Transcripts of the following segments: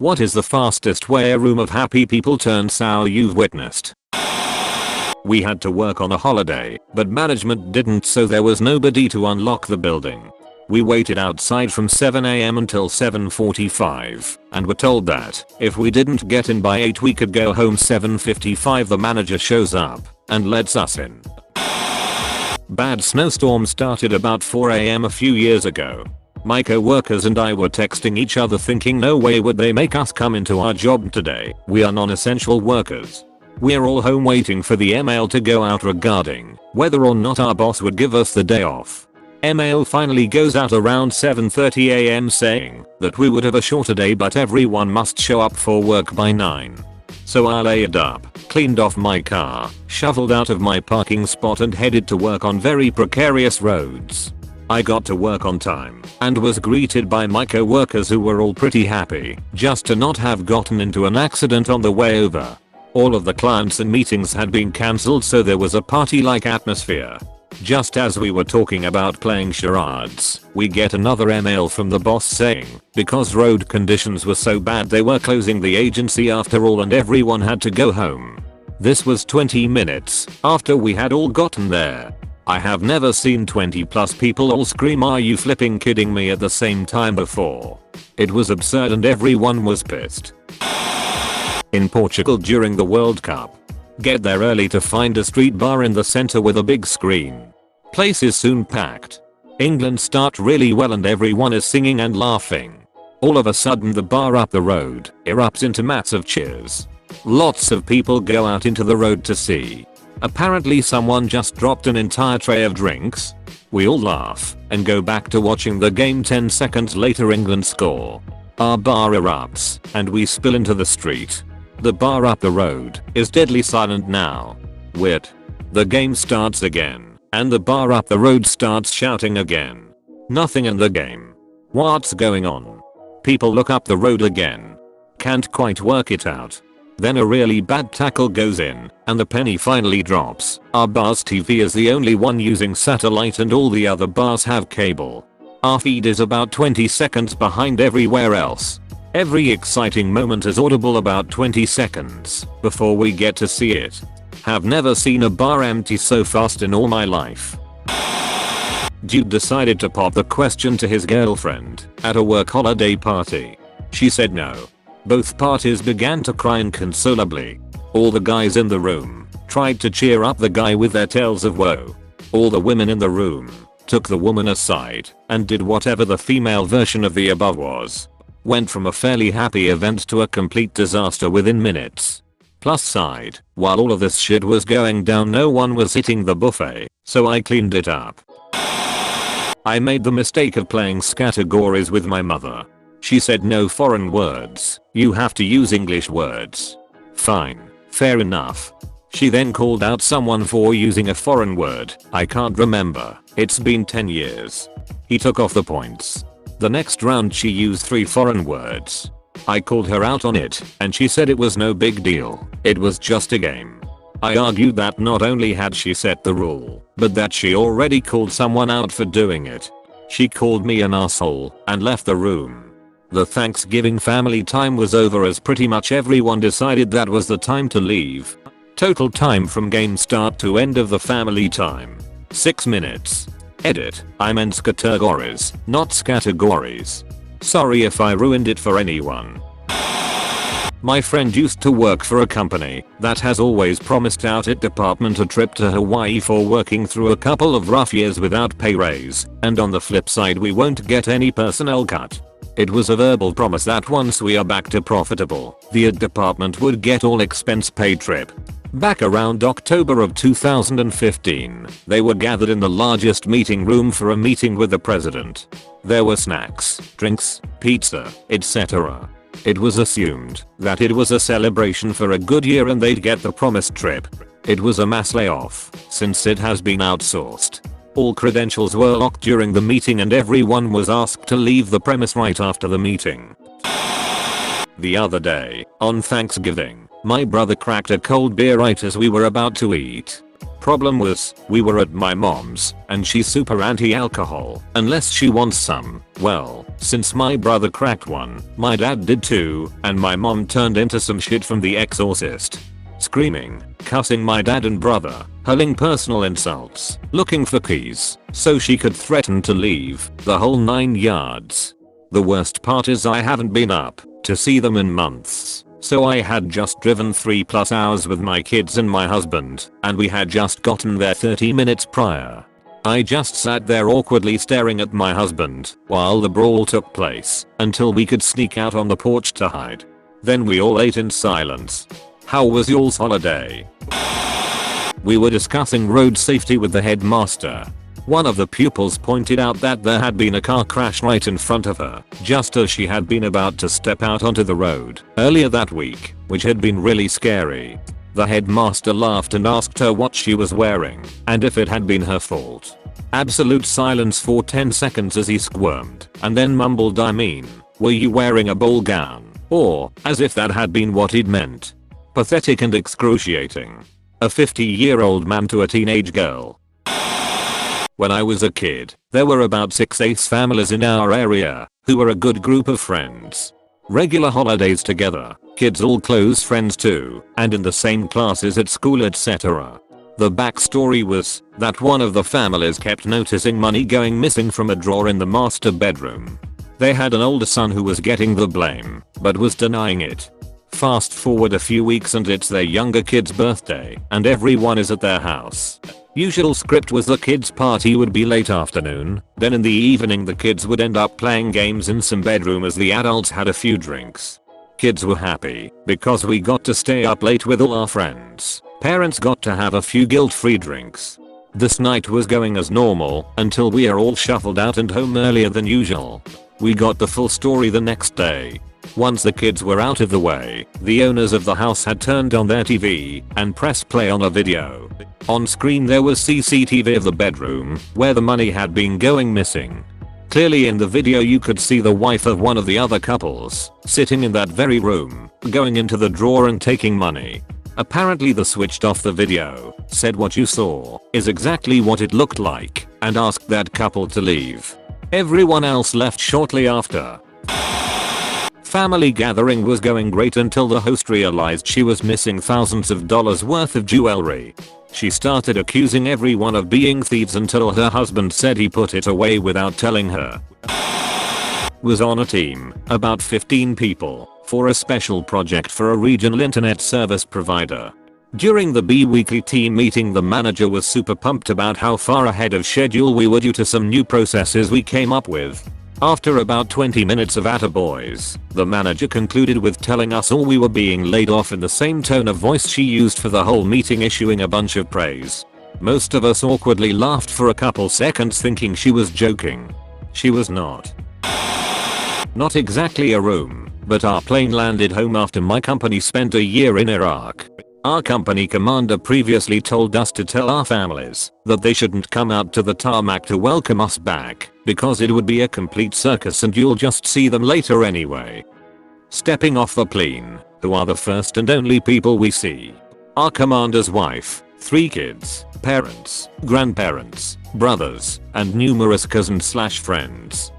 What is the fastest way a room of happy people turns sour you've witnessed? We had to work on a holiday, but management didn't, so there was nobody to unlock the building. We waited outside from 7 AM until 7:45 and were told that if we didn't get in by 8 we could go home. 7:55 the manager shows up and lets us in. Bad snowstorm started about 4 AM a few years ago. My co-workers and I were texting each other thinking no way would they make us come into our job today, we are non-essential workers. We're all home waiting for the email to go out regarding whether or not our boss would give us the day off. Email finally goes out around 7:30 AM saying that we would have a shorter day but everyone must show up for work by 9. So I layered up, cleaned off my car, shoveled out of my parking spot and headed to work on very precarious roads. I got to work on time and was greeted by my co-workers who were all pretty happy just to not have gotten into an accident on the way over. All of the clients and meetings had been cancelled, so there was a party-like atmosphere. Just as we were talking about playing charades, we get another email from the boss saying because road conditions were so bad they were closing the agency after all and everyone had to go home. This was 20 minutes after we had all gotten there. I have never seen 20 plus people all scream "Are you flipping kidding me" at the same time before. It was absurd and everyone was pissed. In Portugal during the World Cup. Get there early to find a street bar in the center with a big screen. Place is soon packed. England start really well and everyone is singing and laughing. All of a sudden the bar up the road erupts into massive cheers. Lots of people go out into the road to see. Apparently someone just dropped an entire tray of drinks. We all laugh and go back to watching the game. 10 seconds later England score. Our bar erupts and we spill into the street. The bar up the road is deadly silent now. Weird. The game starts again and the bar up the road starts shouting again. Nothing in the game. What's going on? People look up the road again. Can't quite work it out. Then a really bad tackle goes in and the penny finally drops. Our bar's TV is the only one using satellite and all the other bars have cable. Our feed is about 20 seconds behind everywhere else. Every exciting moment is audible about 20 seconds before we get to see it. Have never seen a bar empty so fast in all my life. Dude decided to pop the question to his girlfriend at a work holiday party. She said no. Both parties began to cry inconsolably. All the guys in the room tried to cheer up the guy with their tales of woe. All the women in the room took the woman aside and did whatever the female version of the above was. Went from a fairly happy event to a complete disaster within minutes. Plus side, while all of this shit was going down no one was hitting the buffet, so I cleaned it up. I made the mistake of playing categories with my mother. She said no foreign words, you have to use English words. Fine, fair enough. She then called out someone for using a foreign word. I can't remember, it's been 10 years. He took off the points. The next round she used 3 foreign words. I called her out on it and she said it was no big deal, it was just a game. I argued that not only had she set the rule, but that she already called someone out for doing it. She called me an asshole and left the room. The Thanksgiving family time was over as pretty much everyone decided that was the time to leave. Total time from game start to end of the family time. 6 minutes. Edit, I meant categories, not categories. Sorry if I ruined it for anyone. My friend used to work for a company that has always promised out its department a trip to Hawaii for working through a couple of rough years without pay raise, and on the flip side we won't get any personnel cut. It was a verbal promise that once we are back to profitable, the department would get all expense paid trip. Back around October of 2015, they were gathered in the largest meeting room for a meeting with the president. There were snacks, drinks, pizza, etc. It was assumed that it was a celebration for a good year and they'd get the promised trip. It was a mass layoff, since it has been outsourced. All credentials were locked during the meeting and everyone was asked to leave the premise right after the meeting. The other day, on Thanksgiving, my brother cracked a cold beer right as we were about to eat. Problem was, we were at my mom's, and she's super anti-alcohol, unless she wants some, well, Since my brother cracked one, my dad did too, and my mom turned into some shit from The Exorcist. Screaming, cussing my dad and brother, hurling personal insults, looking for keys, so she could threaten to leave, the whole 9 yards. The worst part is I haven't been up to see them in months, so I had just driven 3+ hours with my kids and my husband, and we had just gotten there 30 minutes prior. I just sat there awkwardly staring at my husband while the brawl took place until we could sneak out on the porch to hide. Then we all ate in silence. How was y'all's holiday? We were discussing road safety with the headmaster. One of the pupils pointed out that there had been a car crash right in front of her, just as she had been about to step out onto the road earlier that week, which had been really scary. The headmaster laughed and asked her what she was wearing and if it had been her fault. Absolute silence for 10 seconds as he squirmed and then mumbled, "I mean, were you wearing a ball gown?" Or, as if that had been what he'd meant. Pathetic and excruciating. A 50-year-old man to a teenage girl. When I was a kid, there were about 6 ace families in our area who were a good group of friends. Regular holidays together, kids all close friends too, and in the same classes at school, etc. The backstory was that one of the families kept noticing money going missing from a drawer in the master bedroom. They had an older son who was getting the blame, but was denying it. Fast forward a few weeks and it's their younger kid's birthday and everyone is at their house. Usual script was the kids' party would be late afternoon, then in the evening the kids would end up playing games in some bedroom as the adults had a few drinks. Kids were happy because we got to stay up late with all our friends. Parents got to have a few guilt-free drinks. This night was going as normal until we are all shuffled out and home earlier than usual. We got the full story the next day. Once the kids were out of the way, the owners of the house had turned on their TV and pressed play on a video. On screen there was CCTV of the bedroom where the money had been going missing. Clearly in the video you could see the wife of one of the other couples sitting in that very room, going into the drawer and taking money. Apparently the switched off the video, said what you saw is exactly what it looked like, and asked that couple to leave. Everyone else left shortly after. Family gathering was going great until the host realized she was missing thousands of dollars worth of jewelry. She started accusing everyone of being thieves until her husband said he put it away without telling her. Was on a team, about 15 people, for a special project for a regional internet service provider. During the bi-weekly team meeting the manager was super pumped about how far ahead of schedule we were due to some new processes we came up with. After about 20 minutes of attaboys, the manager concluded with telling us all we were being laid off in the same tone of voice she used for the whole meeting, issuing a bunch of praise. Most of us awkwardly laughed for a couple seconds thinking she was joking. She was not. Not exactly a room, but our plane landed home after my company spent a year in Iraq. Our company commander previously told us to tell our families that they shouldn't come out to the tarmac to welcome us back because it would be a complete circus and you'll just see them later anyway. Stepping off the plane, who are the first and only people we see? Our commander's wife, 3 kids, parents, grandparents, brothers, and numerous cousins/friends.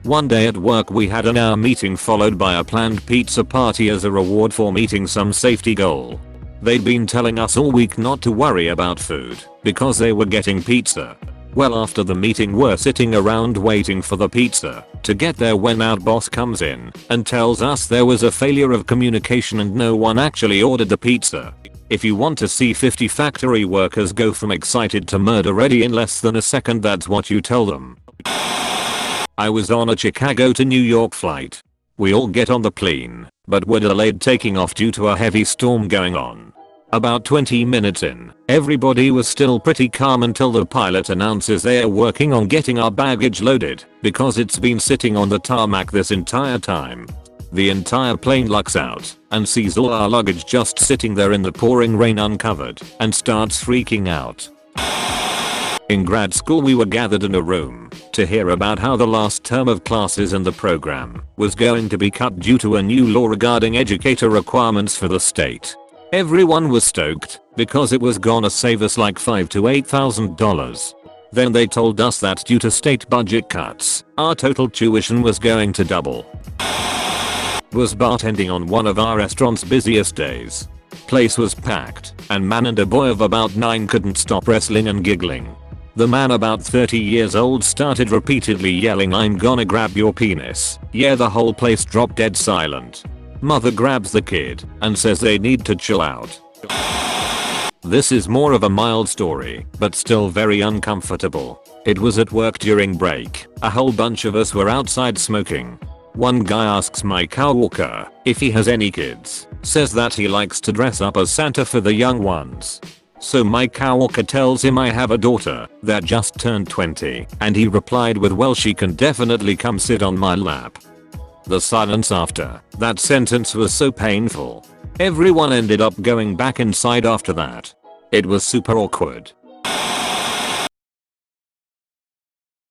One day at work we had an hour meeting followed by a planned pizza party as a reward for meeting some safety goal. They'd been telling us all week not to worry about food because they were getting pizza. Well, after the meeting we're sitting around waiting for the pizza to get there when our boss comes in and tells us there was a failure of communication and no one actually ordered the pizza. If you want to see 50 factory workers go from excited to murder ready in less than a second, that's what you tell them. I was on a Chicago to New York flight. We all get on the plane, but were delayed taking off due to a heavy storm going on. About 20 minutes in, everybody was still pretty calm until the pilot announces they are working on getting our baggage loaded because it's been sitting on the tarmac this entire time. The entire plane lucks out and sees all our luggage just sitting there in the pouring rain uncovered and starts freaking out. In grad school we were gathered in a room to hear about how the last term of classes in the program was going to be cut due to a new law regarding educator requirements for the state. Everyone was stoked because it was gonna save us like $5,000 to $8,000. Then they told us that due to state budget cuts, our total tuition was going to double. Was bartending on one of our restaurant's busiest days. Place was packed, and man and a boy of about 9 couldn't stop wrestling and giggling. The man about 30 years old started repeatedly yelling, "I'm gonna grab your penis." Yeah, the whole place dropped dead silent. Mother grabs the kid and says they need to chill out. This is more of a mild story, but still very uncomfortable. It was at work during break. A whole bunch of us were outside smoking. One guy asks my coworker if he has any kids, says that he likes to dress up as Santa for the young ones. So my coworker tells him I have a daughter that just turned 20, and he replied with, "Well, she can definitely come sit on my lap." The silence after that sentence was so painful. Everyone ended up going back inside after that. It was super awkward.